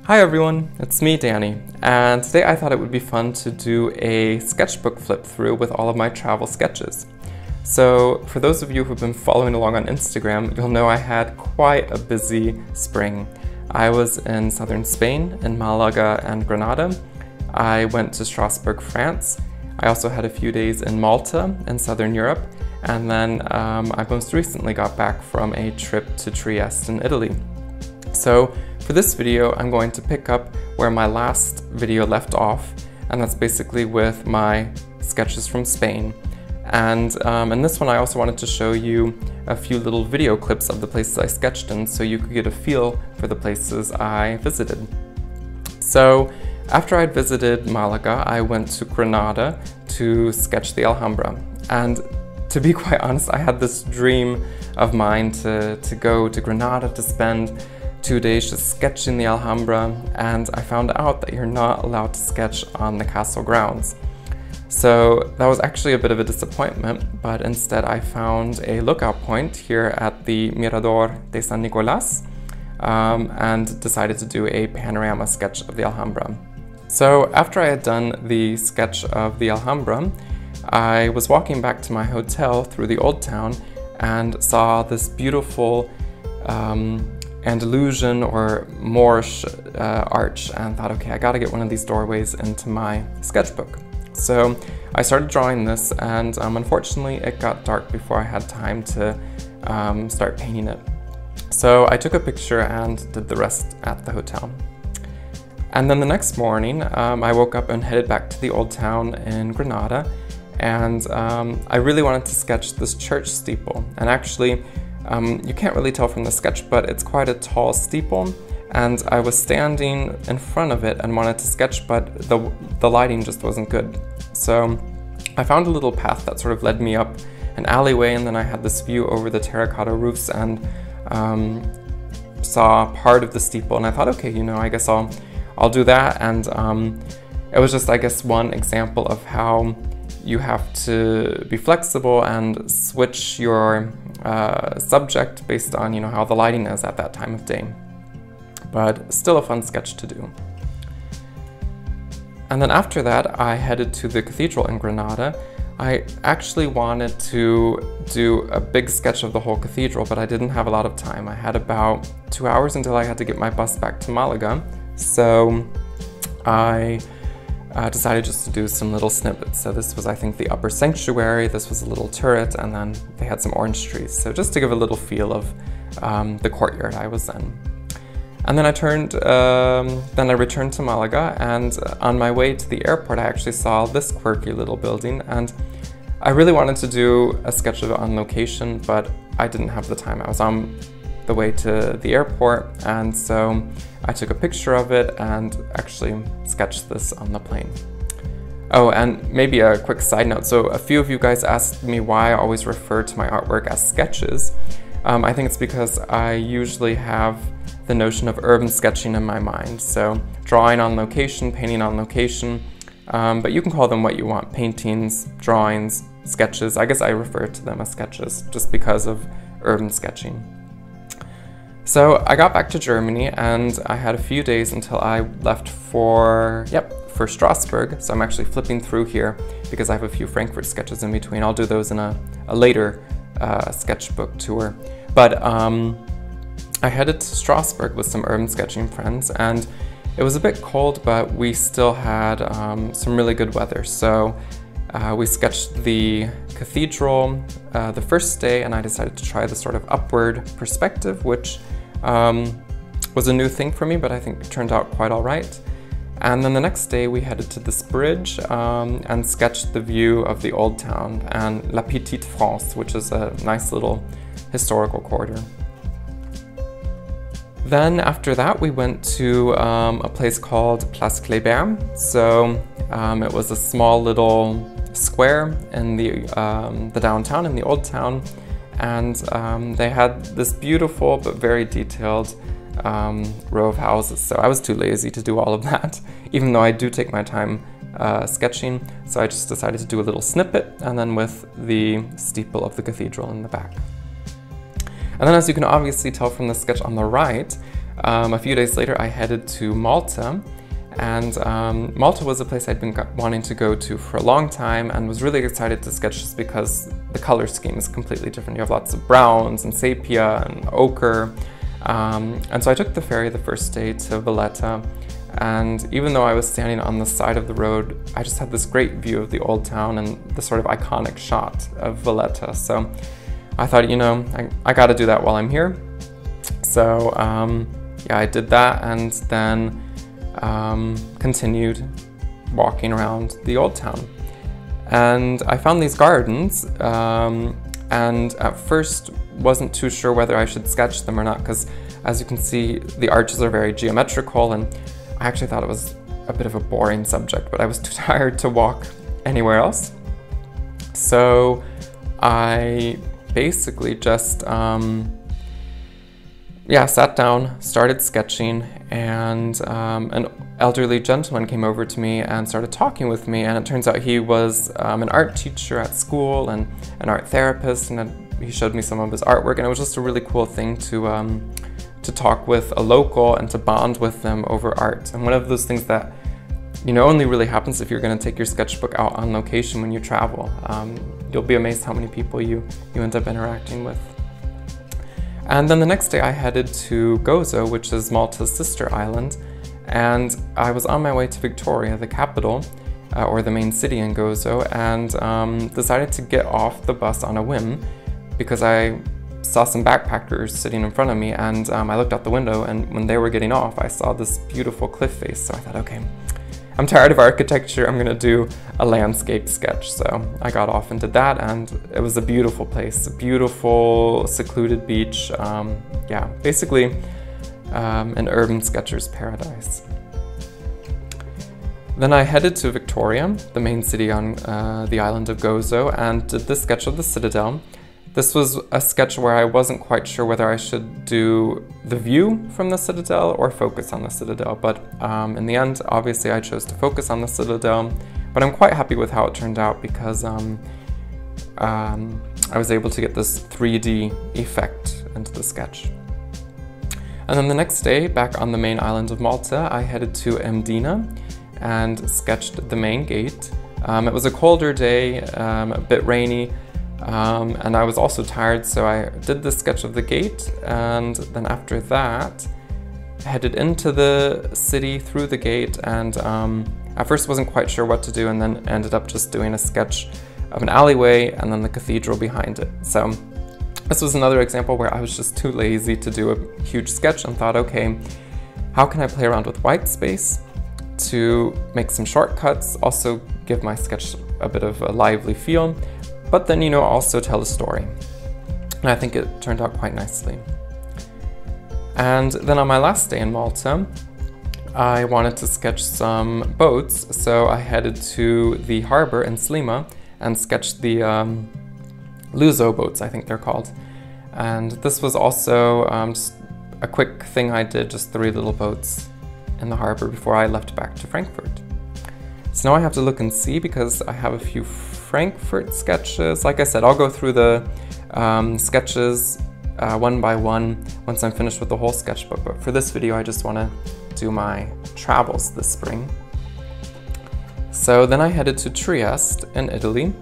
Hi everyone, it's me, Danny, and today I thought it would be fun to do a sketchbook flip through with all of my travel sketches. So for those of you who've been following along on Instagram, you'll know I had quite a busy spring. I was in southern Spain, in Malaga and Granada. I went to Strasbourg, France. I also had a few days in Malta in southern Europe, and then I most recently got back from a trip to Trieste in Italy. So for this video, I'm going to pick up where my last video left off, and that's basically with my sketches from Spain. And in this one, I also wanted to show you a few little video clips of the places I sketched in so you could get a feel for the places I visited. So after I'd visited Malaga, I went to Granada to sketch the Alhambra. And to be quite honest, I had this dream of mine to go to Granada to spend 2 days just sketching the Alhambra, and I found out that you're not allowed to sketch on the castle grounds. So that was actually a bit of a disappointment, but instead I found a lookout point here at the Mirador de San Nicolás and decided to do a panorama sketch of the Alhambra. So after I had done the sketch of the Alhambra, I was walking back to my hotel through the old town and saw this beautiful Andalusian or Moorish arch, and thought, okay, I gotta get one of these doorways into my sketchbook. So I started drawing this, and unfortunately it got dark before I had time to start painting it. So I took a picture and did the rest at the hotel. And then the next morning I woke up and headed back to the old town in Granada, and I really wanted to sketch this church steeple. And actually, you can't really tell from the sketch, but it's quite a tall steeple, and I was standing in front of it and wanted to sketch, but the lighting just wasn't good. So I found a little path that sort of led me up an alleyway, and then I had this view over the terracotta roofs and saw part of the steeple, and I thought, okay, you know, I guess I'll do that. And it was just, I guess, one example of how you have to be flexible and switch your subject based on, you know, how the lighting is at that time of day. But still a fun sketch to do. And then after that, I headed to the cathedral in Granada. I actually wanted to do a big sketch of the whole cathedral, but I didn't have a lot of time. I had about 2 hours until I had to get my bus back to Malaga. So I decided just to do some little snippets. So this was, I think, the upper sanctuary, this was a little turret, and then they had some orange trees. So just to give a little feel of the courtyard I was in. And then I returned to Malaga, and on my way to the airport I actually saw this quirky little building, and I really wanted to do a sketch of it on location, but I didn't have the time. I was on the way to the airport, and so I took a picture of it and actually sketched this on the plane. Oh, and maybe a quick side note. So a few of you guys asked me why I always refer to my artwork as sketches. I think it's because I usually have the notion of urban sketching in my mind. So drawing on location, painting on location, but you can call them what you want. Paintings, drawings, sketches. I guess I refer to them as sketches just because of urban sketching. So I got back to Germany, and I had a few days until I left for Strasbourg. So I'm actually flipping through here because I have a few Frankfurt sketches in between. I'll do those in a later sketchbook tour. But I headed to Strasbourg with some urban sketching friends, and it was a bit cold, but we still had some really good weather. So we sketched the cathedral the first day, and I decided to try the sort of upward perspective, which was a new thing for me, but I think it turned out quite all right. And then the next day we headed to this bridge and sketched the view of the old town and La Petite France, which is a nice little historical corridor. Then after that we went to a place called Place Kléber. So it was a small little square in the downtown, in the old town, and they had this beautiful but very detailed row of houses. So I was too lazy to do all of that, even though I do take my time sketching. So I just decided to do a little snippet, and then with the steeple of the cathedral in the back. And then, as you can obviously tell from the sketch on the right, A few days later, I headed to Malta, and Malta was a place I'd been wanting to go to for a long time and was really excited to sketch just because the color scheme is completely different. You have lots of browns and sepia and ochre. And so I took the ferry the first day to Valletta, and even though I was standing on the side of the road, I just had this great view of the old town and the sort of iconic shot of Valletta. So I thought, you know, I gotta do that while I'm here. So yeah, I did that and then continued walking around the old town. And I found these gardens, and at first wasn't too sure whether I should sketch them or not, because as you can see, the arches are very geometrical, and I actually thought it was a bit of a boring subject, but I was too tired to walk anywhere else. So I basically just sat down, started sketching, and an elderly gentleman came over to me and started talking with me, and it turns out he was an art teacher at school and an art therapist, and he showed me some of his artwork, and it was just a really cool thing to talk with a local and to bond with them over art. And one of those things that, you know, only really happens if you're going to take your sketchbook out on location when you travel. You'll be amazed how many people you end up interacting with. And then the next day I headed to Gozo, which is Malta's sister island, and I was on my way to Victoria, the capital, or the main city in Gozo, and decided to get off the bus on a whim because I saw some backpackers sitting in front of me, and I looked out the window, and when they were getting off, I saw this beautiful cliff face. So I thought, okay, I'm tired of architecture, I'm gonna do a landscape sketch. So I got off and did that, and it was a beautiful place, a beautiful secluded beach. Yeah, basically an urban sketcher's paradise. Then I headed to Victoria, the main city on the island of Gozo, and did the sketch of the citadel. This was a sketch where I wasn't quite sure whether I should do the view from the citadel or focus on the citadel, but in the end, obviously I chose to focus on the citadel, but I'm quite happy with how it turned out because I was able to get this 3D effect into the sketch. And then the next day, back on the main island of Malta, I headed to Mdina and sketched the main gate. It was a colder day, a bit rainy, and I was also tired, so I did the sketch of the gate, and then after that headed into the city through the gate, and at first wasn't quite sure what to do, and then ended up just doing a sketch of an alleyway and then the cathedral behind it. So this was another example where I was just too lazy to do a huge sketch and thought, okay, how can I play around with white space to make some shortcuts, also give my sketch a bit of a lively feel, but then, you know, also tell a story. And I think it turned out quite nicely. And then on my last day in Malta, I wanted to sketch some boats, so I headed to the harbor in Slima and sketched the Luso boats, I think they're called. And this was also just a quick thing I did, just 3 little boats in the harbor before I left back to Frankfurt. So now I have to look and see because I have a few Frankfurt sketches. Like I said, I'll go through the sketches one by one once I'm finished with the whole sketchbook, but for this video I just want to do my travels this spring. So then I headed to Trieste in Italy,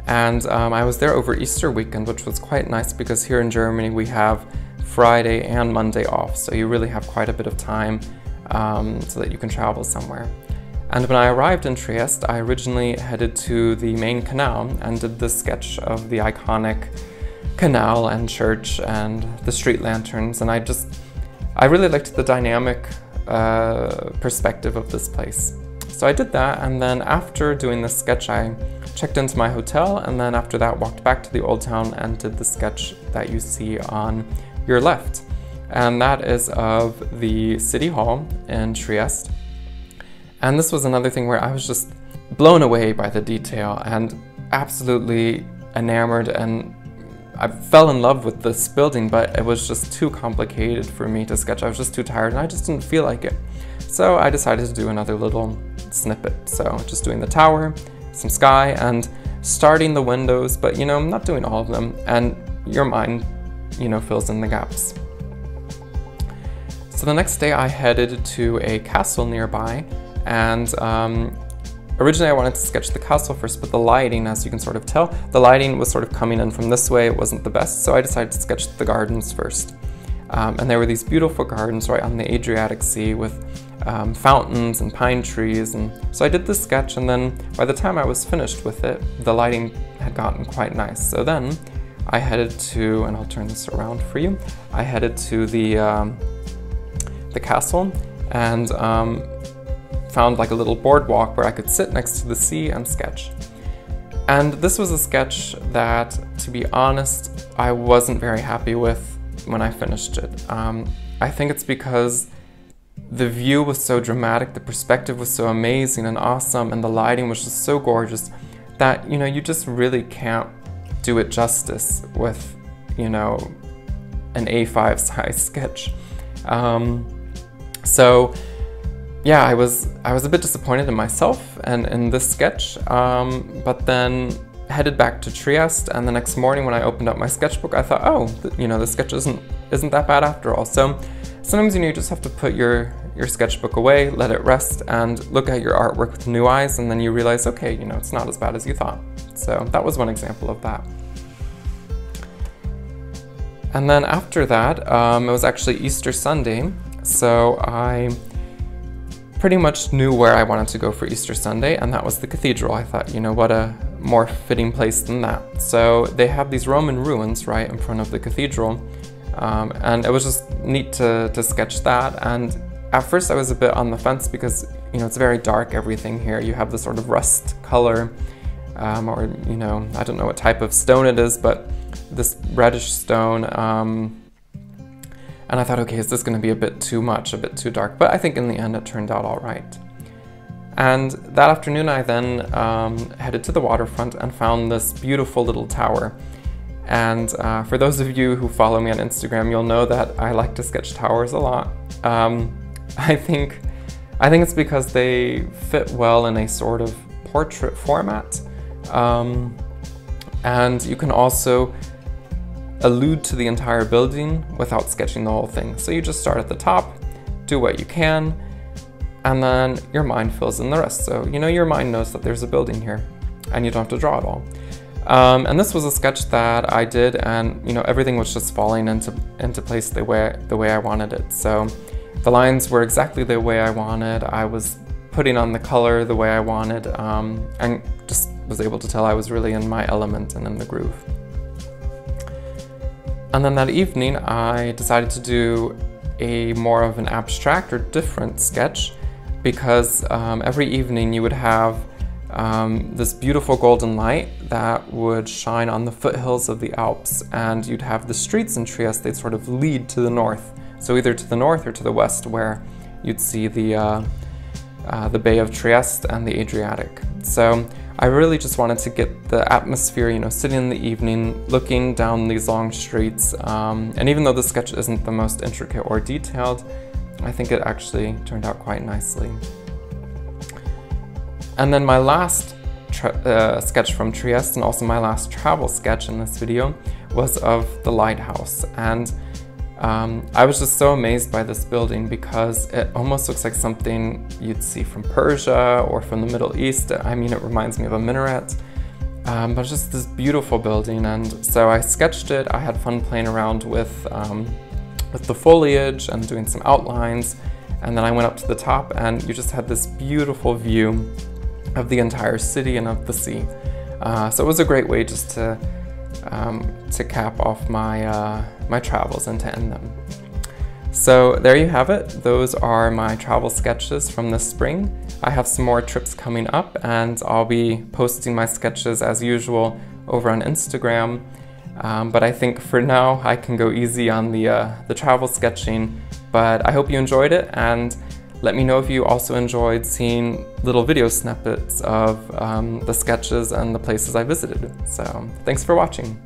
and I was there over Easter weekend, which was quite nice because here in Germany we have Friday and Monday off, so you really have quite a bit of time so that you can travel somewhere. And when I arrived in Trieste, I originally headed to the main canal and did the sketch of the iconic canal and church and the street lanterns, and I really liked the dynamic perspective of this place. So I did that, and then after doing the sketch I checked into my hotel, and then after that walked back to the old town and did the sketch that you see on your left. And that is of the city hall in Trieste. And this was another thing where I was just blown away by the detail and absolutely enamored, and I fell in love with this building, but it was just too complicated for me to sketch. I was just too tired and I just didn't feel like it. So I decided to do another little snippet. So just doing the tower, some sky, and starting the windows, but you know, I'm not doing all of them, and your mind, you know, fills in the gaps. So the next day I headed to a castle nearby, and originally I wanted to sketch the castle first, but the lighting, as you can sort of tell, the lighting was sort of coming in from this way. It wasn't the best, so I decided to sketch the gardens first. And there were these beautiful gardens right on the Adriatic Sea with fountains and pine trees, and so I did this sketch, and then by the time I was finished with it, the lighting had gotten quite nice. So then I headed to, and I'll turn this around for you, I headed to the castle and found like a little boardwalk where I could sit next to the sea and sketch. And this was a sketch that, to be honest, I wasn't very happy with when I finished it. I think it's because the view was so dramatic, the perspective was so amazing and awesome, and the lighting was just so gorgeous that, you know, you just really can't do it justice with, you know, an A5 size sketch. So yeah, I was a bit disappointed in myself and in this sketch, but then headed back to Trieste, and the next morning when I opened up my sketchbook, I thought, oh, you know, the sketch isn't that bad after all. So sometimes, you know, you just have to put your sketchbook away, let it rest, and look at your artwork with new eyes, and then you realize, okay, you know, it's not as bad as you thought. So that was one example of that. And then after that, it was actually Easter Sunday, so I pretty much knew where I wanted to go for Easter Sunday, and that was the cathedral. I thought, you know, what a more fitting place than that. So they have these Roman ruins right in front of the cathedral, and it was just neat to sketch that. And at first I was a bit on the fence because, you know, it's very dark, everything here. You have this sort of rust color, or, you know, I don't know what type of stone it is, but this reddish stone. And I thought, okay, is this going to be a bit too much, a bit too dark? But I think in the end it turned out all right. And that afternoon I then headed to the waterfront and found this beautiful little tower. And for those of you who follow me on Instagram, you'll know that I like to sketch towers a lot. I think it's because they fit well in a sort of portrait format. And you can also allude to the entire building without sketching the whole thing. So you just start at the top, do what you can, and then your mind fills in the rest. So, you know, your mind knows that there's a building here, and you don't have to draw it all. And this was a sketch that I did, and, you know, everything was just falling into place the way I wanted it. So the lines were exactly the way I wanted. I was putting on the color the way I wanted, and just was able to tell I was really in my element and in the groove. And then that evening I decided to do a more of an abstract or different sketch, because every evening you would have this beautiful golden light that would shine on the foothills of the Alps, and you'd have the streets in Trieste, they'd sort of lead to the north. So either to the north or to the west, where you'd see the Bay of Trieste and the Adriatic. So I really just wanted to get the atmosphere, you know, sitting in the evening, looking down these long streets, and even though the sketch isn't the most intricate or detailed, I think it actually turned out quite nicely. And then my last sketch from Trieste, and also my last travel sketch in this video, was of the lighthouse. And I was just so amazed by this building because it almost looks like something you'd see from Persia or from the Middle East. I mean, it reminds me of a minaret, but it's just this beautiful building. And so I sketched it. I had fun playing around with the foliage and doing some outlines. And then I went up to the top, and you just had this beautiful view of the entire city and of the sea. So it was a great way just to cap off my my travels and to end them. So there you have it. Those are my travel sketches from this spring. I have some more trips coming up, and I'll be posting my sketches as usual over on Instagram. But I think for now I can go easy on the travel sketching. But I hope you enjoyed it, and let me know if you also enjoyed seeing little video snippets of the sketches and the places I visited. So thanks for watching.